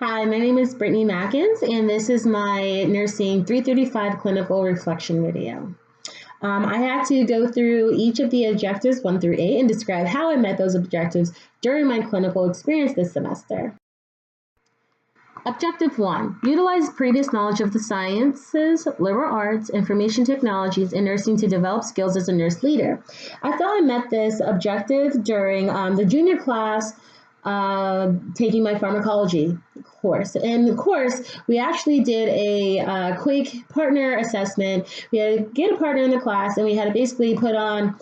Hi, my name is Brittany Mackins, and this is my Nursing 335 clinical reflection video. I had to go through each of the objectives 1 through 8 and describe how I met those objectives during my clinical experience this semester. Objective 1, utilize previous knowledge of the sciences, liberal arts, information technologies, and nursing to develop skills as a nurse leader. I thought I met this objective during the junior class taking my pharmacology course. In the course, we actually did a quick partner assessment. We had to get a partner in the class, and we had to basically put on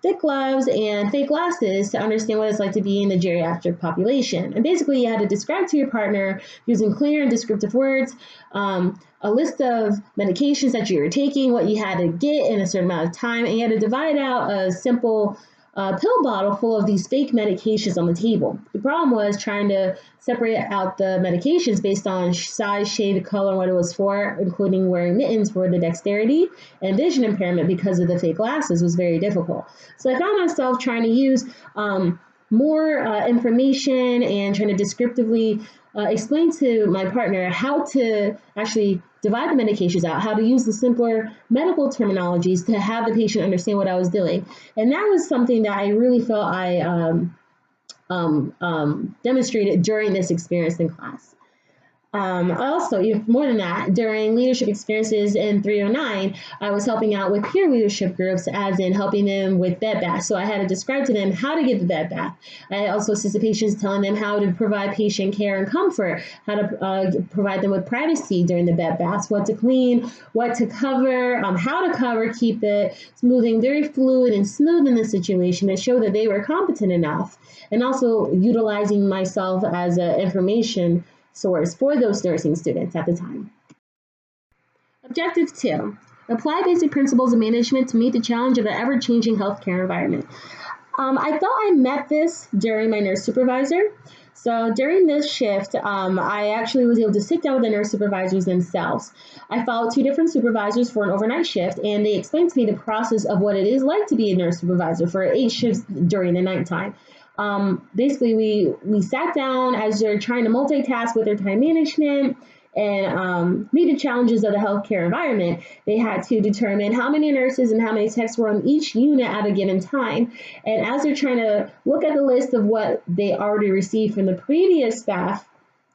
thick gloves and fake glasses to understand what it's like to be in the geriatric population. And basically, you had to describe to your partner using clear and descriptive words a list of medications that you were taking, what you had to get in a certain amount of time, and you had to divide out a simple pill bottle full of these fake medications on the table. The problem was trying to separate out the medications based on size, shade, color, and what it was for, including wearing mittens for the dexterity, and vision impairment because of the fake glasses was very difficult. So I found myself trying to use more information and trying to descriptively explain to my partner how to actually divide the medications out, how to use the simpler medical terminologies to have the patient understand what I was doing. And that was something that I really felt I demonstrated during this experience in class. Also, more than that, during leadership experiences in 309, I was helping out with peer leadership groups, as in helping them with bed baths. So I had to describe to them how to get the bed bath. I also assisted patients, telling them how to provide patient care and comfort, how to provide them with privacy during the bed baths, what to clean, what to cover, how to cover, keep it moving very fluid and smooth in the situation to show that they were competent enough, and also utilizing myself as an information source for those nursing students at the time. Objective 2, apply basic principles of management to meet the challenge of an ever-changing healthcare environment. I thought I met this during my nurse supervisor. So during this shift, I actually was able to sit down with the nurse supervisors themselves. I followed 2 different supervisors for an overnight shift, and they explained to me the process of what it is like to be a nurse supervisor for 8 shifts during the nighttime. Basically, we sat down as they're trying to multitask with their time management and meet the challenges of the healthcare environment. They had to determine how many nurses and how many techs were on each unit at a given time. And as they're trying to look at the list of what they already received from the previous staff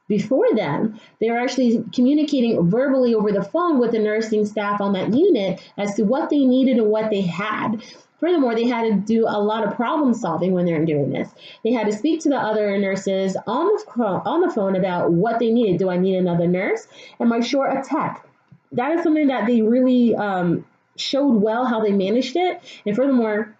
before them, they were actually communicating verbally over the phone with the nursing staff on that unit as to what they needed and what they had. Furthermore, they had to do a lot of problem solving when they're doing this. They had to speak to the other nurses on the phone about what they needed. Do I need another nurse? Am I short a tech? That is something that they really showed well how they managed it. And furthermore,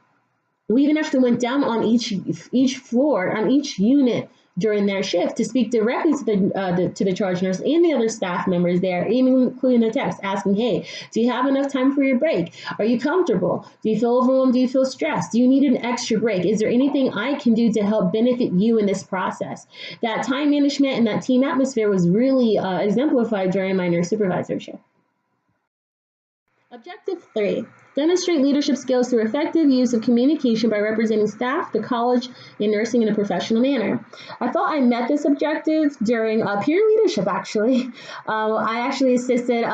we even actually went down on each floor, on each unit during their shift to speak directly to the charge nurse and the other staff members there, even including the techs, asking, hey, do you have enough time for your break? Are you comfortable? Do you feel overwhelmed? Do you feel stressed? Do you need an extra break? Is there anything I can do to help benefit you in this process? That time management and that team atmosphere was really exemplified during my nurse supervisorship. Objective 3, demonstrate leadership skills through effective use of communication by representing staff, the college, and nursing in a professional manner. I thought I met this objective during peer leadership, actually. I actually assisted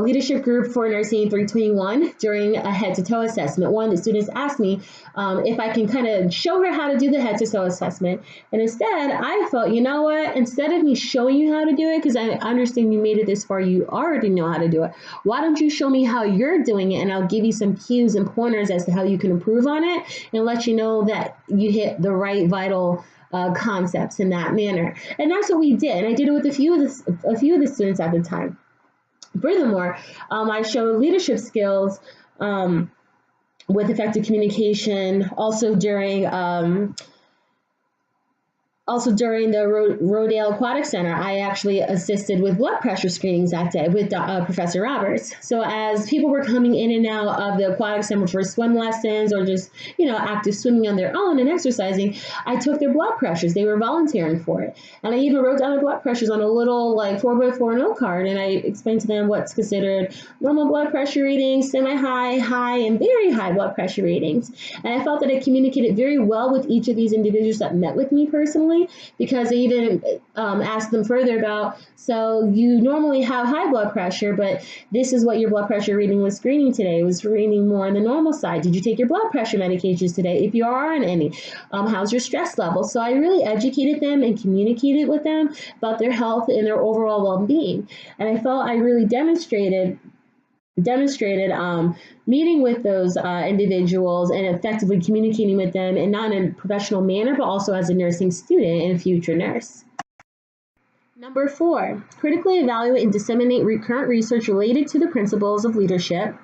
leadership group for Nursing 321 during a head-to-toe assessment. One of the students asked me if I can kind of show her how to do the head-to-toe assessment. And instead, I felt, you know what? Instead of me showing you how to do it, because I understand you made it this far, you already know how to do it. Why don't you show me how you're doing it, and I'll give you some cues and pointers as to how you can improve on it and let you know that you hit the right vital concepts in that manner. And that's what we did. And I did it with a few of the students at the time. Furthermore, I showed leadership skills with effective communication also during the Rodale Aquatic Center. I actually assisted with blood pressure screenings that day with Professor Roberts. So as people were coming in and out of the aquatic center for swim lessons or just, active swimming on their own and exercising, I took their blood pressures. They were volunteering for it. And I even wrote down their blood pressures on a little 4x4 note card, and I explained to them what's considered normal blood pressure readings, semi-high, high, and very high blood pressure readings. And I felt that I communicated very well with each of these individuals that met with me personally. personally, because I even asked them further about, so you normally have high blood pressure, but this is what your blood pressure reading was screening today. It was reading more on the normal side. Did you take your blood pressure medications today? If you are on any, how's your stress level? So I really educated them and communicated with them about their health and their overall well-being. And I felt I really demonstrated meeting with those individuals and effectively communicating with them, and not in a professional manner, but also as a nursing student and future nurse. Number 4, critically evaluate and disseminate current research related to the principles of leadership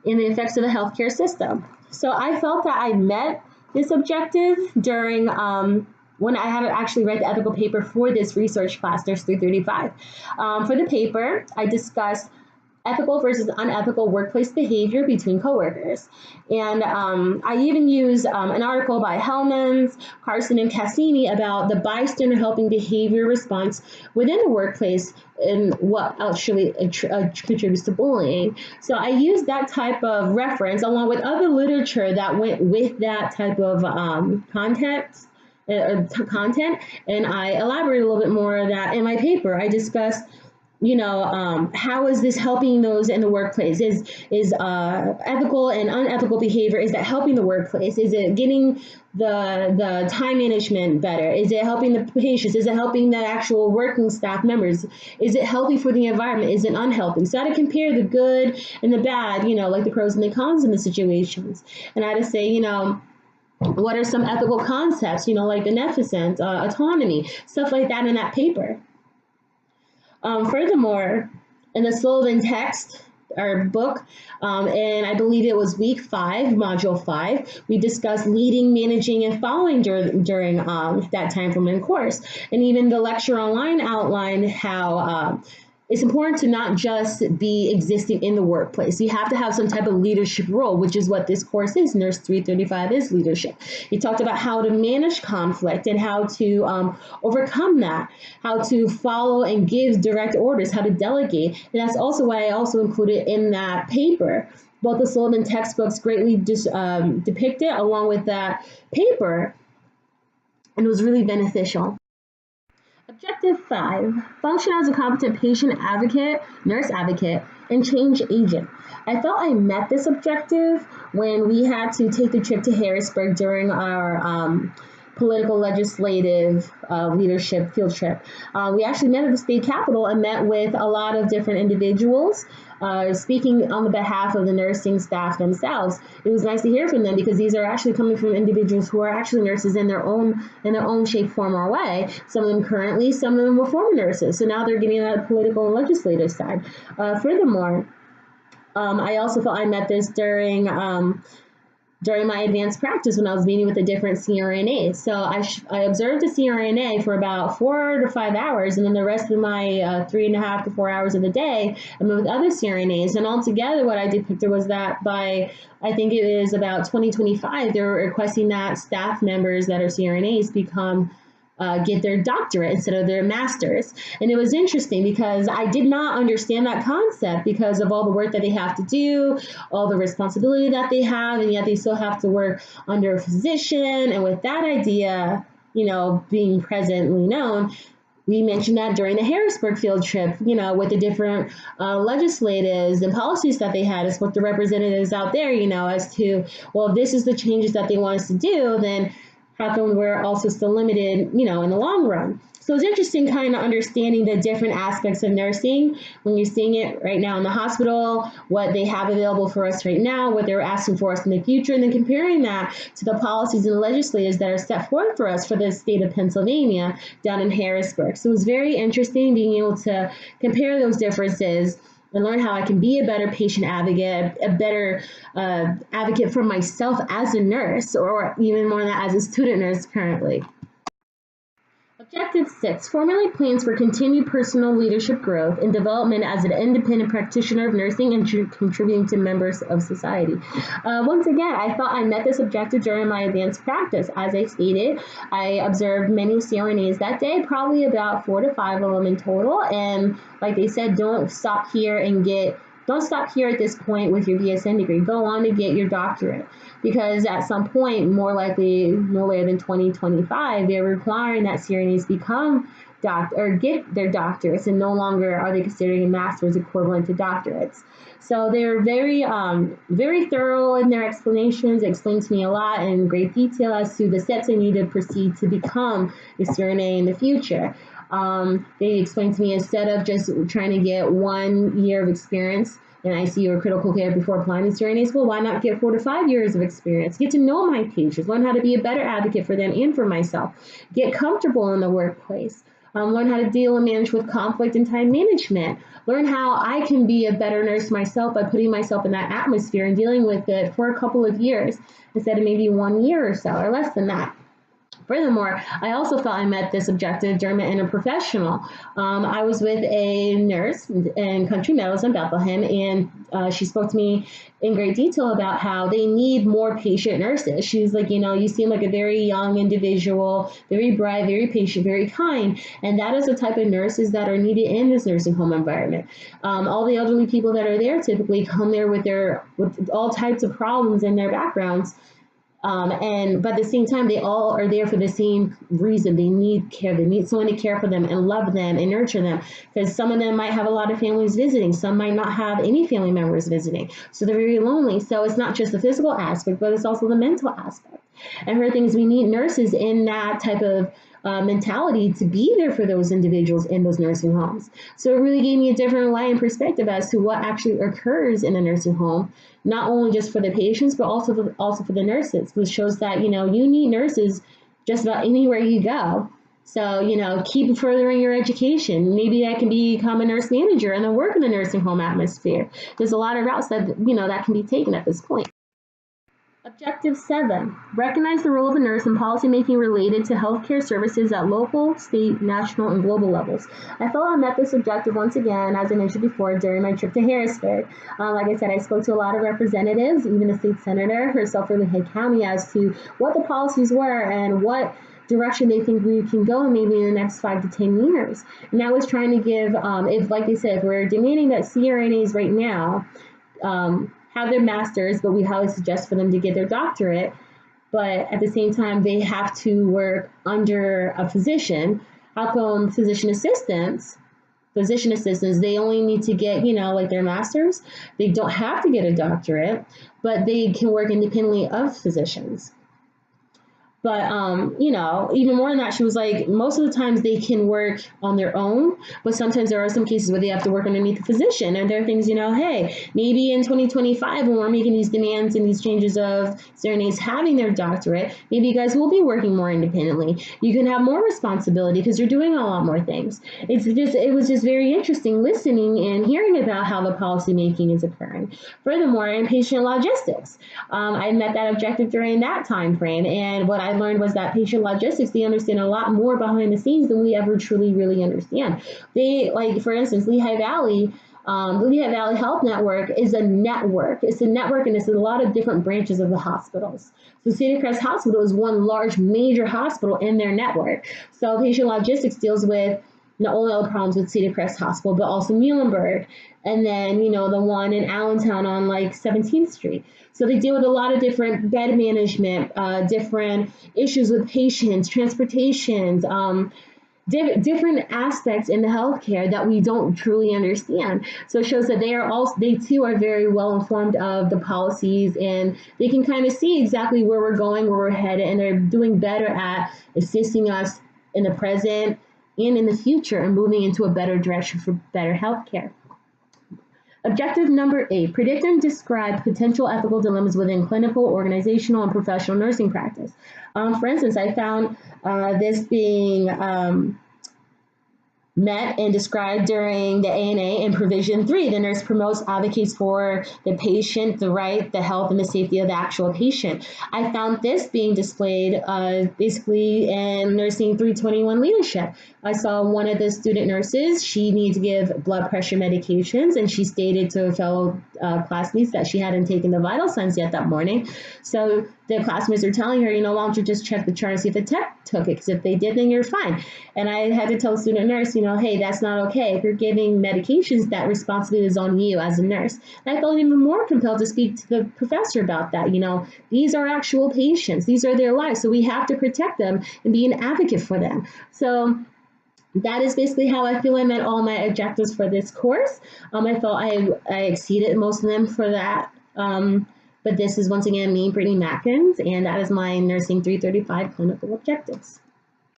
and the effects of the healthcare system. So I felt that I met this objective during when I had actually read the ethical paper for this research class, Nurse 335. For the paper, I discussed ethical versus unethical workplace behavior between coworkers. And I even used an article by Hellmans, Carson, and Cassini about the bystander helping behavior response within the workplace and what actually contributes to bullying. So I used that type of reference along with other literature that went with that type of content, and I elaborated a little bit more of that in my paper. I discussed, how is this helping those in the workplace? Is ethical and unethical behavior, is that helping the workplace? Is it getting the time management better? Is it helping the patients? Is it helping the actual working staff members? Is it healthy for the environment? Is it unhealthy? So I had to compare the good and the bad, like the pros and the cons in the situations. And I had to say, what are some ethical concepts, like beneficence, autonomy, stuff like that in that paper. Furthermore, in the Sullivan text or book, and I believe it was week 5, module 5, we discussed leading, managing, and following during that time from in course. And even the lecture online outlined how it's important to not just be existing in the workplace. You have to have some type of leadership role, which is what this course is. Nurse 335 is leadership. He talked about how to manage conflict and how to overcome that, how to follow and give direct orders, how to delegate. And that's also what I also included in that paper. Both the Sullivan textbooks greatly depicted along with that paper, and it was really beneficial. Objective 5, function as a competent patient advocate, nurse advocate, and change agent. I felt I met this objective when we had to take the trip to Harrisburg during our political legislative leadership field trip. We actually met at the state capitol and met with a lot of different individuals speaking on the behalf of the nursing staff themselves. It was nice to hear from them because these are actually coming from individuals who are actually nurses in their own shape, form, or way. Some of them currently, some of them were former nurses. So now they're getting that political and legislative side. Furthermore, I also felt I met this during my advanced practice when I was meeting with the different CRNAs. So I observed a CRNA for about 4 to 5 hours, and then the rest of my 3.5 to 4 hours of the day, I met with other CRNAs. And altogether, what I depicted was that by, I think it is about 2025, they were requesting that staff members that are CRNAs get their doctorate instead of their master's. And it was interesting because I did not understand that concept because of all the work that they have to do, all the responsibility that they have, and yet they still have to work under a physician. And with that idea, being presently known, we mentioned that during the Harrisburg field trip, with the different legislators and policies that they had, as what the representatives out there, as to, well, if this is the changes that they want us to do, then how come we're also still limited, in the long run? So it's interesting kind of understanding the different aspects of nursing when you're seeing it right now in the hospital, what they have available for us right now, what they're asking for us in the future, and then comparing that to the policies and legislators that are set forth for us for the state of Pennsylvania down in Harrisburg. So it was very interesting being able to compare those differences and learn how I can be a better patient advocate, a better advocate for myself as a nurse, or even more than that, as a student nurse currently. Objective 6, formulate plans for continued personal leadership growth and development as an independent practitioner of nursing and contributing to members of society. Once again, I thought I met this objective during my advanced practice. As I stated, I observed many CRNAs that day, probably about 4 to 5 of them in total. And like they said, don't stop here and get don't stop here at this point with your BSN degree. Go on to get your doctorate, because at some point, more likely no later than 2025, they're requiring that CRNAs become get their doctorates, and no longer are they considering a master's equivalent to doctorates. So they're very, very thorough in their explanations. They explain to me a lot in great detail as to the steps I need to proceed to become a CRNA in the future. They explained to me, instead of just trying to get 1 year of experience in ICU or critical care before applying to CRNAs, well, why not get 4 to 5 years of experience? Get to know my patients, learn how to be a better advocate for them and for myself, get comfortable in the workplace, learn how to deal and manage with conflict and time management, learn how I can be a better nurse myself by putting myself in that atmosphere and dealing with it for a couple of years instead of maybe 1 year or so, or less than that. Furthermore, I also felt I met this objective during my interprofessional. I was with a nurse in Country Meadows in Bethlehem, and she spoke to me in great detail about how they need more patient nurses. She's like, you seem like a very young individual, very bright, very patient, very kind, and that is the type of nurses that are needed in this nursing home environment. All the elderly people that are there typically come there with all types of problems in their backgrounds. But at the same time, they all are there for the same reason. They need care. They need someone to care for them and love them and nurture them, because some of them might have a lot of families visiting. Some might not have any family members visiting. So they're very lonely. So it's not just the physical aspect, but it's also the mental aspect. And her thing is, we need nurses in that type of mentality to be there for those individuals in those nursing homes. So it really gave me a different light and perspective as to what actually occurs in a nursing home, not only just for the patients, but also for the nurses, which shows that, you need nurses just about anywhere you go. So, keep furthering your education. Maybe I can become a nurse manager and then work in the nursing home atmosphere. There's a lot of routes that, that can be taken at this point. Objective 7, recognize the role of a nurse in policymaking related to healthcare services at local, state, national, and global levels. I felt I met this objective once again, as I mentioned before, during my trip to Harrisburg. Like I said, I spoke to a lot of representatives, even the state senator herself for Lehigh County, as to what the policies were and what direction they think we can go maybe in the next 5 to 10 years. And I was trying to give, like they said, if we're demanding that CRNAs right now have their masters, but we highly suggest for them to get their doctorate, but at the same time they have to work under a physician. How come physician assistants, they only need to get, like their masters? They don't have to get a doctorate, but they can work independently of physicians. But, even more than that, she was like, most of the times they can work on their own, but sometimes there are some cases where they have to work underneath the physician. And there are things, hey, maybe in 2025, when we're making these demands and these changes of CRNAs having their doctorate, maybe you guys will be working more independently. You can have more responsibility because you're doing a lot more things. It was just very interesting listening and hearing about how the policy making is occurring. Furthermore, in patient logistics, I met that objective during that time frame. And what I learned was that patient logistics, they understand a lot more behind the scenes than we ever truly really understand. They, like, for instance, Lehigh Valley, the Lehigh Valley Health Network is a network. It's a network, and it's a lot of different branches of the hospitals. So Cedar Crest Hospital is one large major hospital in their network. So patient logistics deals with not only all the problems with Cedar Crest Hospital, but also Muhlenberg, and then, the one in Allentown on 17th Street. So they deal with a lot of different bed management, different issues with patients, transportations, different aspects in the healthcare that we don't truly understand. So it shows that they too are very well informed of the policies, and they can kind of see exactly where we're going, where we're headed, and they're doing better at assisting us in the present and in the future and moving into a better direction for better healthcare. Objective number 8, predict and describe potential ethical dilemmas within clinical, organizational, and professional nursing practice. For instance, I found this being met and described during the ANA in Provision 3. The nurse promotes, advocates for the patient, the right, the health, and the safety of the actual patient. I found this being displayed basically in Nursing 321 leadership. I saw one of the student nurses, she needed to give blood pressure medications, and she stated to fellow classmates that she hadn't taken the vital signs yet that morning. So the classmates are telling her, you know, why don't you just check the chart and see if the tech took it? Because if they did, then you're fine. And I had to tell the student nurse, you know, hey, that's not okay. If you're giving medications, that responsibility is on you as a nurse. And I felt even more compelled to speak to the professor about that. You know, these are actual patients. These are their lives. So we have to protect them and be an advocate for them. So that is basically how I feel I met all my objectives for this course. I felt I exceeded most of them for that. But this is once again me, Brittany Matkins, and that is my Nursing 335 clinical objectives.